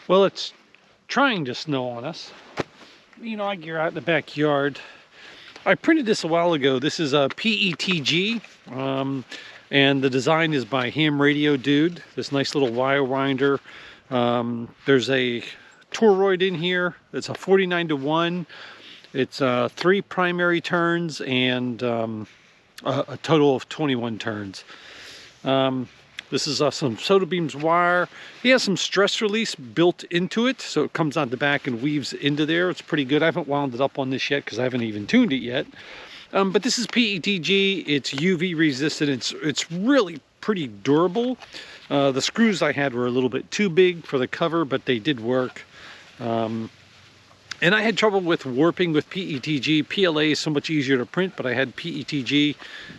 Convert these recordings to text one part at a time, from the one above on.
Well, it's trying to snow on us. You know, I gear out in the backyard. I printed this a while ago. This is a PETG, and the design is by Ham Radio Dude. This nice little wire winder. There's a toroid in here. It's a 49-to-1. It's 3 primary turns and a total of 21 turns. This is some soda beams wire. He has some stress release built into it, so it comes on the back and weaves into there. It's pretty good. I haven't wound it up on this yet because I haven't even tuned it yet. But this is PETG. It's UV resistant. It's really pretty durable. The screws I had were a little bit too big for the cover, but they did work. And I had trouble with warping with PETG. PLA is so much easier to print, but I had PETG,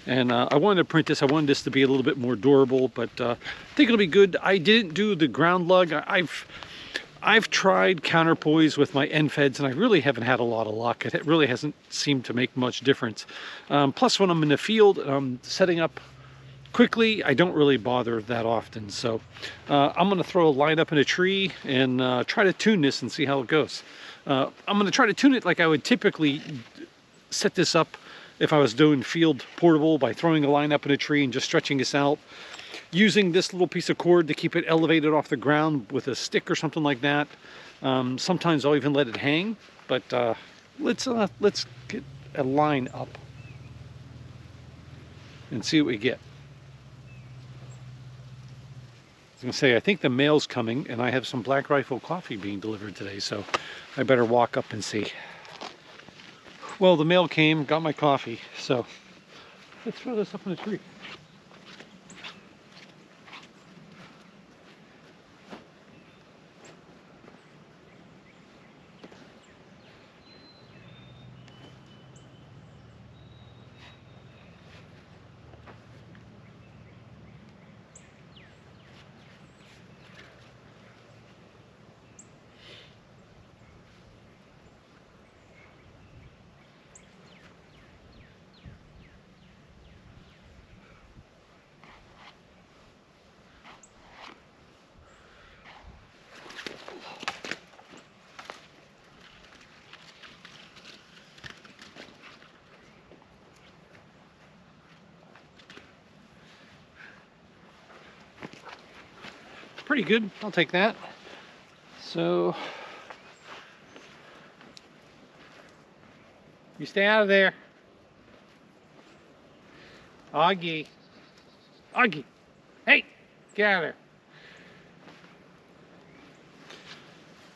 and I wanted to print this. I wanted this to be a little bit more durable, but I think it'll be good. I didn't do the ground lug. I've tried counterpoise with my end feds, and I really haven't had a lot of luck. It really hasn't seemed to make much difference. Plus, when I'm in the field, setting up quickly, I don't really bother that often. So I'm going to throw a line up in a tree and try to tune this and see how it goes. I'm going to try to tune it like I would typically set this up if I was doing field portable, by throwing a line up in a tree and just stretching this out, using this little piece of cord to keep it elevated off the ground with a stick or something like that. Sometimes I'll even let it hang, but let's get a line up and see what we get. I was going to say, I think the mail's coming, and I have some Black Rifle coffee being delivered today, so I better walk up and see. Well, the mail came, got my coffee, so let's throw this up in the tree. Pretty good, I'll take that. So, you stay out of there. Augie. Augie. Hey, get out of there.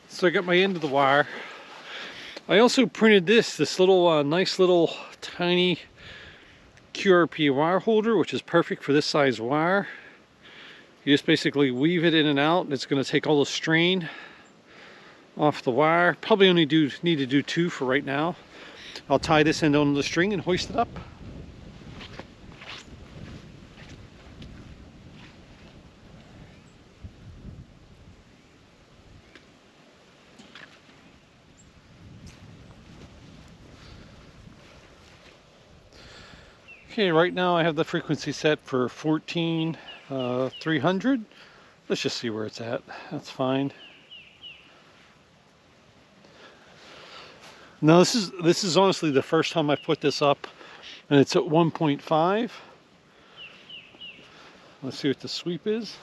So I got my end of the wire. I also printed this little nice little tiny QRP wire holder, which is perfect for this size wire. You just basically weave it in and out, and it's going to take all the strain off the wire. Probably only need to do 2 for right now. I'll tie this end onto the string and hoist it up. Okay, right now I have the frequency set for 14,300. Let's just see where it's at. That's fine. Now this is honestly the first time I've put this up, and it's at 1.5. Let's see what the sweep is.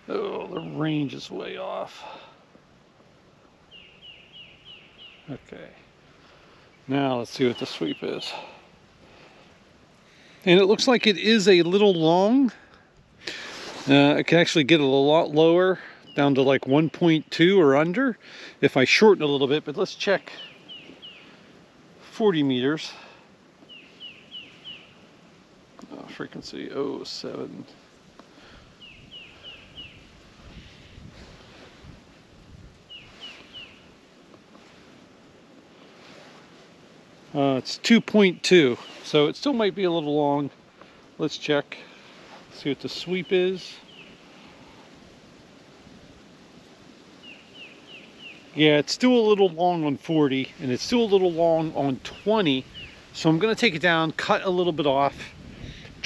Oh, the range is way off. Okay. Now let's see what the sweep is. And it looks like it is a little long. I can actually get it a lot lower, down to like 1.2 or under if I shorten a little bit, but let's check 40 meters. Frequency 07. It's 2.2, so it still might be a little long. Let's check, see what the sweep is. Yeah, it's still a little long on 40, and it's still a little long on 20, so I'm going to take it down, cut a little bit off,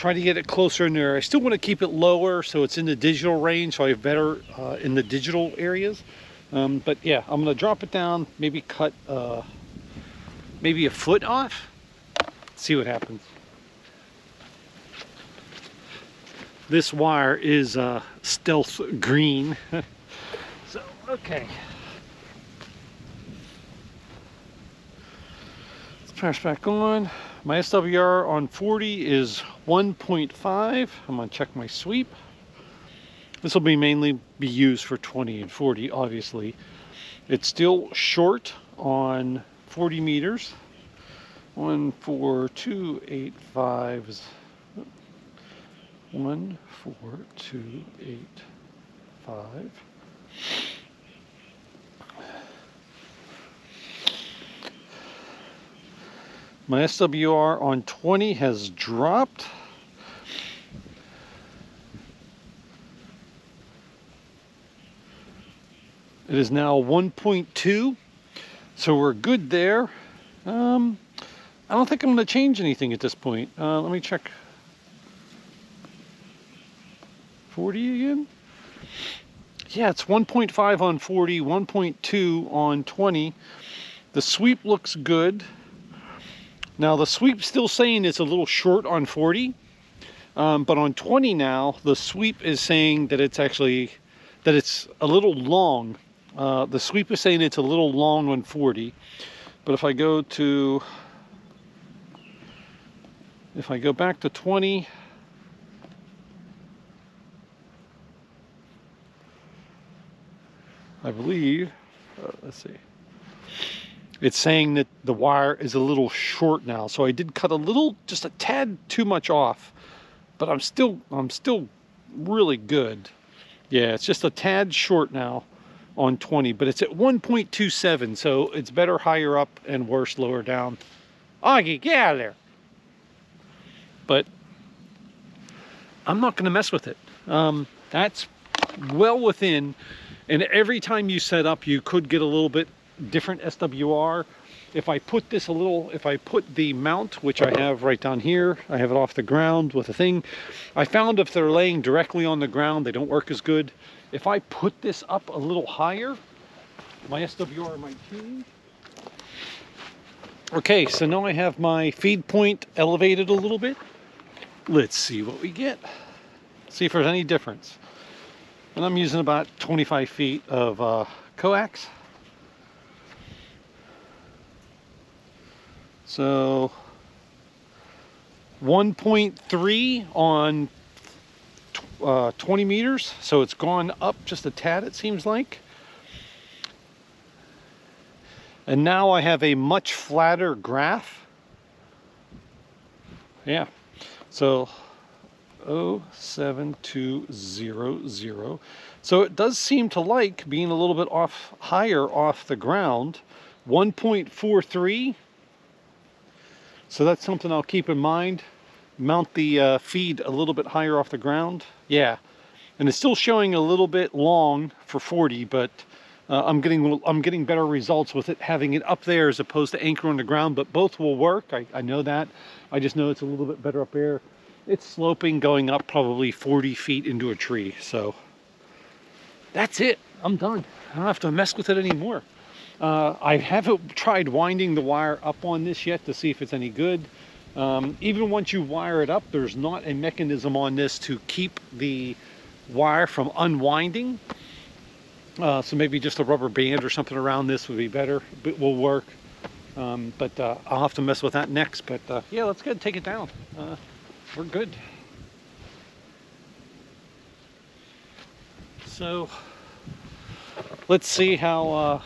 try to get it closer in there. I still want to keep it lower so it's in the digital range, so I have better in the digital areas. But yeah, I'm going to drop it down, maybe cut maybe a foot off. See what happens. This wire is stealth green. So, okay. Let's press back on. My SWR on 40 is 1.5. I'm going to check my sweep. This will mainly be used for 20 and 40, obviously. It's still short on 40 meters. 14285 is 14285. My SWR on 20 has dropped. It is now 1.2, so we're good there. I don't think I'm going to change anything at this point. Let me check 40 again. Yeah, it's 1.5 on 40, 1.2 on 20. The sweep looks good. Now the sweep's still saying it's a little short on 40, but on 20 now, the sweep is saying that it's actually, that it's a little long. The sweep is saying it's a little long on 40, but if I go back to 20, I believe, let's see, it's saying that the wire is a little short now. So I did cut a little, just a tad too much off, but I'm still really good. Yeah, it's just a tad short now on 20, but it's at 1.27, so it's better higher up and worse lower down. Augie, get out of there. But I'm not going to mess with it. That's well within, and every time you set up, you could get a little bit different SWR. If I put this a little, if I put the mount, which I have right down here, I have it off the ground with a thing. I found if they're laying directly on the ground, they don't work as good. If I put this up a little higher, my SWR might change. Okay, so now I have my feed point elevated a little bit. Let's see what we get. See if there's any difference. And I'm using about 25 feet of coax. So 1.3 on 20 meters. So it's gone up just a tad, it seems like. And now I have a much flatter graph. Yeah. So 07200. So it does seem to like being a little bit higher off the ground. 1.43. So that's something I'll keep in mind. Mount the feed a little bit higher off the ground. Yeah, and it's still showing a little bit long for 40, but I'm getting better results with it having it up there as opposed to anchor on the ground. But both will work. I know that. I just know it's a little bit better up there. It's sloping, going up probably 40 feet into a tree. So that's it. I'm done. I don't have to mess with it anymore. I haven't tried winding the wire up on this yet to see if it's any good. Even once you wire it up, there's not a mechanism on this to keep the wire from unwinding. So maybe just a rubber band or something around this would be better. It will work. But I'll have to mess with that next. But yeah, let's go ahead and take it down. We're good. So let's see how...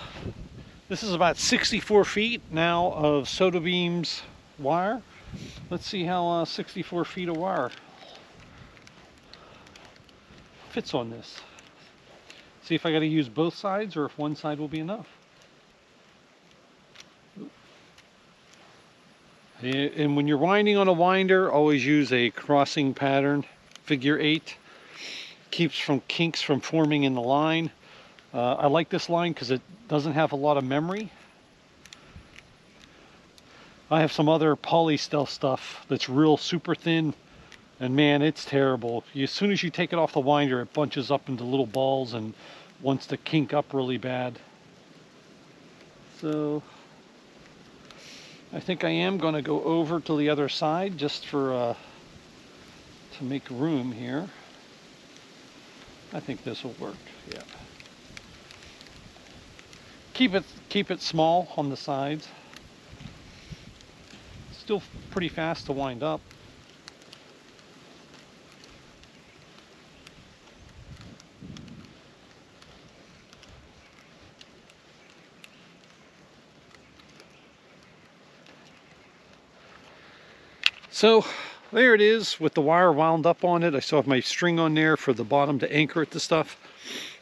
this is about 64 feet now of Soda Beam's wire. Let's see how 64 feet of wire fits on this. See if I got to use both sides or if one side will be enough. And when you're winding on a winder, always use a crossing pattern, figure 8. Keeps from kinks from forming in the line. I like this line because it doesn't have a lot of memory. I have some other poly stealth stuff that's real super thin And man, it's terrible. As soon as you take it off the winder, it bunches up into little balls and wants to kink up really bad. So I think I am going to go over to the other side just for to make room here. I think this will work. Yeah. Keep it small on the sides. Still pretty fast to wind up. So there it is with the wire wound up on it. I still have my string on there for the bottom to anchor it to stuff.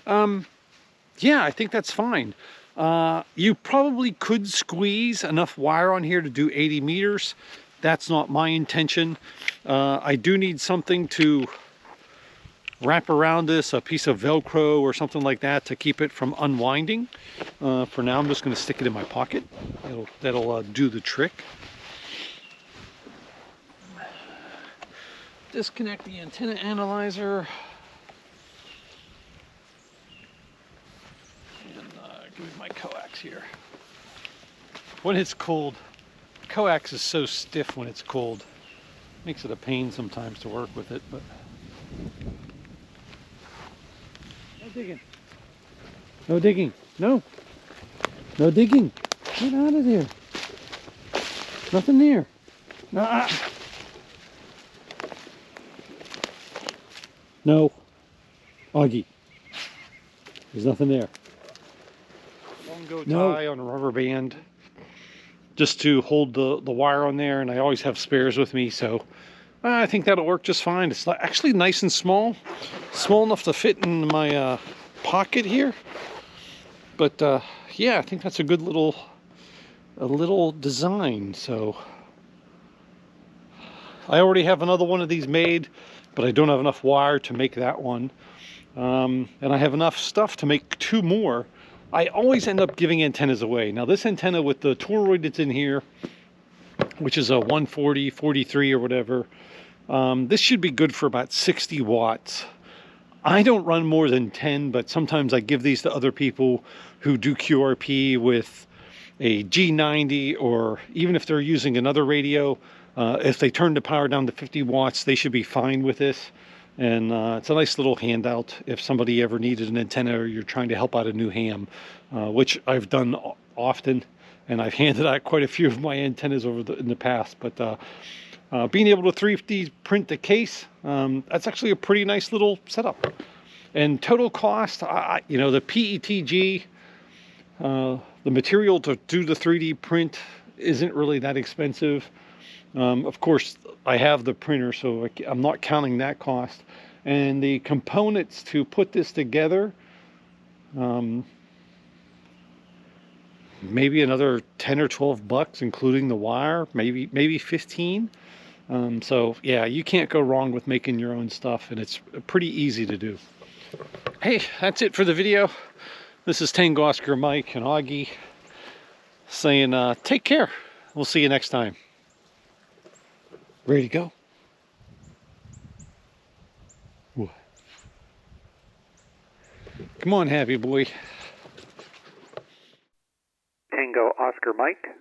Yeah, I think that's fine. You probably could squeeze enough wire on here to do 80 meters. That's not my intention. I do need something to wrap around this, a piece of Velcro or something like that to keep it from unwinding. For now, I'm just going to stick it in my pocket. That'll do the trick. Disconnect the antenna analyzer. And give me my coax here. When it's cold, coax is so stiff when it's cold. Makes it a pain sometimes to work with it, but no digging. No digging. No. No digging. Get out of there. Nothing there. No. Augie. There's nothing there. Long go tie on a rubber band just to hold the wire on there, and I always have spares with me, so I think that'll work just fine. It's actually nice and small enough to fit in my pocket here. But yeah, I think that's a good little design. So I already have another one of these made, but I don't have enough wire to make that one. And I have enough stuff to make 2 more. I always end up giving antennas away. Now this antenna with the toroid that's in here, which is a 140, 43 or whatever, this should be good for about 60 watts. I don't run more than 10, but sometimes I give these to other people who do QRP with a G90, or even if they're using another radio, if they turn the power down to 50 watts, they should be fine with this. And it's a nice little handout if somebody ever needed an antenna or you're trying to help out a new ham, which I've done often, and I've handed out quite a few of my antennas in the past. But being able to 3D print the case, that's actually a pretty nice little setup. And total cost, you know, the PETG, the material to do the 3D print isn't really that expensive. Of course, I have the printer, so I'm not counting that cost. And the components to put this together, maybe another 10 or 12 bucks, including the wire, maybe 15. So yeah, you can't go wrong with making your own stuff, and it's pretty easy to do. Hey, that's it for the video. This is Tango Oscar Mike and Augie saying take care. We'll see you next time. Ready to go? Ooh. Come on, happy boy. Tango Oscar Mike.